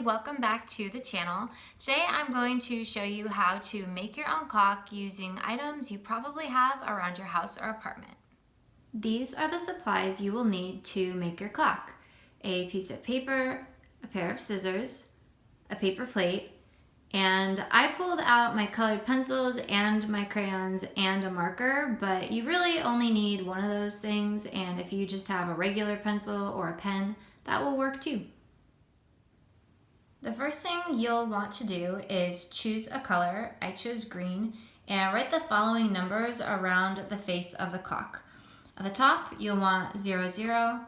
welcome back to the channel. Today I'm going to show you how to make your own clock using items you probably have around your house or apartment. These are the supplies you will need to make your clock: a piece of paper, a pair of scissors, a paper plate, and I pulled out my colored pencils and my crayons and a marker, but you really only need one of those things, and if you just have a regular pencil or a pen, that will work too. The first thing you'll want to do is choose a color. I chose green, and write the following numbers around the face of the clock. At the top, you'll want 00,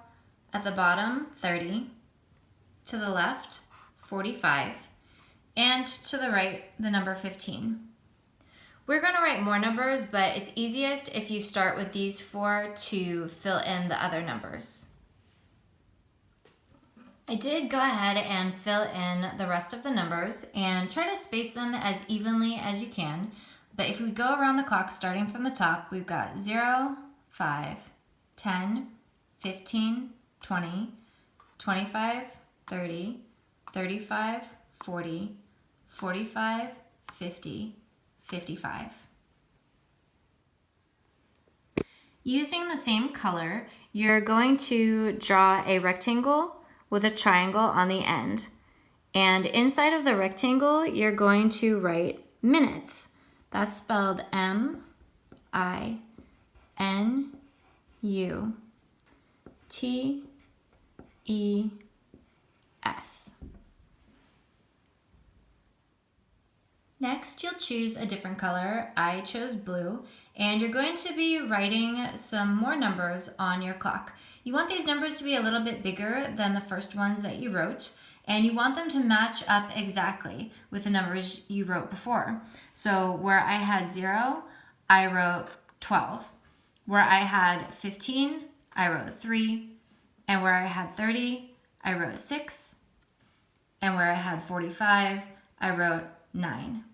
at the bottom, 30, to the left, 45, and to the right, the number 15. We're going to write more numbers, but it's easiest if you start with these four to fill in the other numbers. I did go ahead and fill in the rest of the numbers and try to space them as evenly as you can. But if we go around the clock starting from the top, we've got 0, 5, 10, 15, 20, 25, 30, 35, 40, 45, 50, 55. Using the same color, you're going to draw a rectangle with a triangle on the end. And inside of the rectangle, you're going to write minutes. That's spelled M-I-N-U-T-E-S. Next, you'll choose a different color. I chose blue, and you're going to be writing some more numbers on your clock. You want these numbers to be a little bit bigger than the first ones that you wrote, and you want them to match up exactly with the numbers you wrote before. So where I had 0, I wrote 12. Where I had 15, I wrote 3. And where I had 30, I wrote 6. And where I had 45, I wrote 9.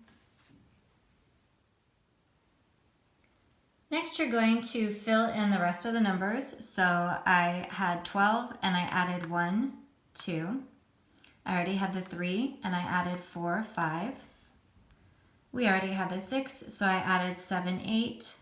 Next, you're going to fill in the rest of the numbers. So I had 12 and I added 1, 2. I already had the 3 and I added 4, 5. We already had the 6, so I added 7, 8.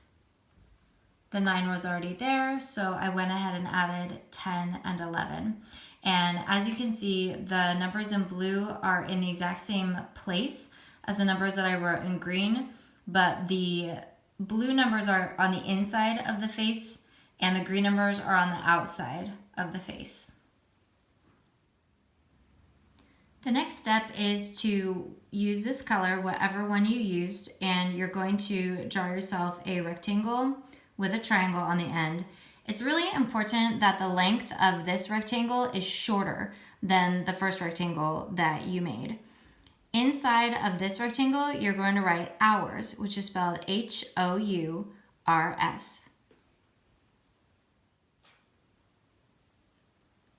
The 9 was already there, so I went ahead and added 10 and 11. And as you can see, the numbers in blue are in the exact same place as the numbers that I wrote in green, but the blue numbers are on the inside of the face and the green numbers are on the outside of the face. The next step is to use this color, whatever one you used, and you're going to draw yourself a rectangle with a triangle on the end. It's really important that the length of this rectangle is shorter than the first rectangle that you made. Inside of this rectangle, you're going to write hours, which is spelled H-O-U-R-S.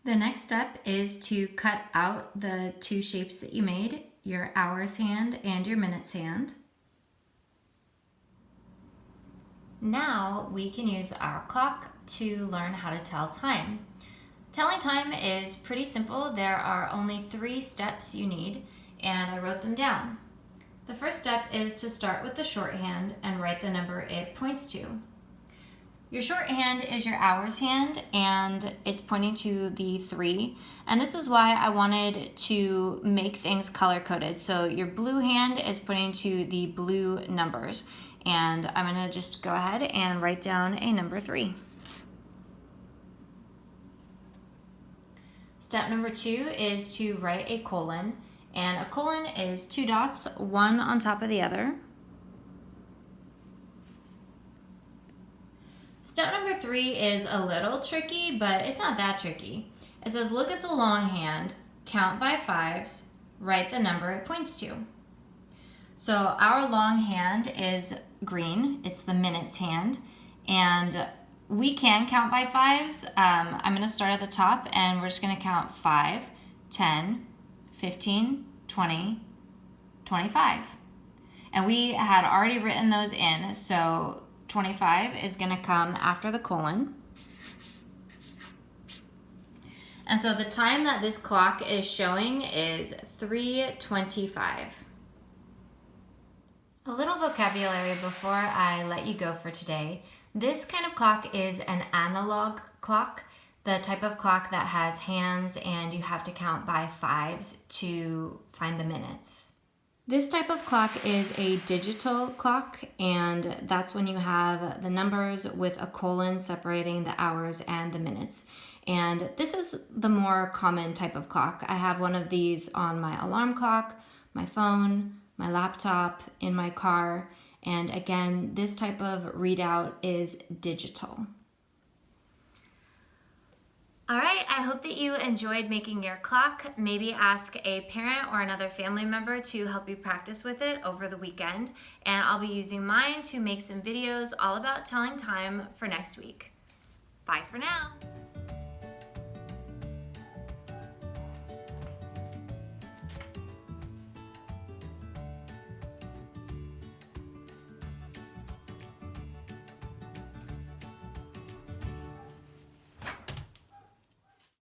The next step is to cut out the two shapes that you made, your hours hand and your minutes hand. Now we can use our clock to learn how to tell time. Telling time is pretty simple. There are only 3 steps you need, and I wrote them down. The first step is to start with the shorthand and write the number it points to. Your shorthand is your hours hand, and it's pointing to the 3. And this is why I wanted to make things color-coded. So your blue hand is pointing to the blue numbers. And I'm going to just go ahead and write down a number 3. Step number 2 is to write a colon. And a colon is 2 dots, one on top of the other. Step number 3 is a little tricky, but it's not that tricky. It says, look at the long hand, count by 5s, write the number it points to. So our long hand is green, it's the minutes hand, and we can count by 5s. I'm going to start at the top, and we're just going to count 5, 10, 15, 20, 25. And we had already written those in, so 25 is going to come after the colon. And so the time that this clock is showing is 3:25. A little vocabulary before I let you go for today. This kind of clock is an analog clock, the type of clock that has hands and you have to count by fives to find the minutes. This type of clock is a digital clock, and that's when you have the numbers with a colon separating the hours and the minutes. And this is the more common type of clock. I have one of these on my alarm clock, my phone, my laptop, in my car, and again, this type of readout is digital. All right, I hope that you enjoyed making your clock. Maybe ask a parent or another family member to help you practice with it over the weekend. And I'll be using mine to make some videos all about telling time for next week. Bye for now.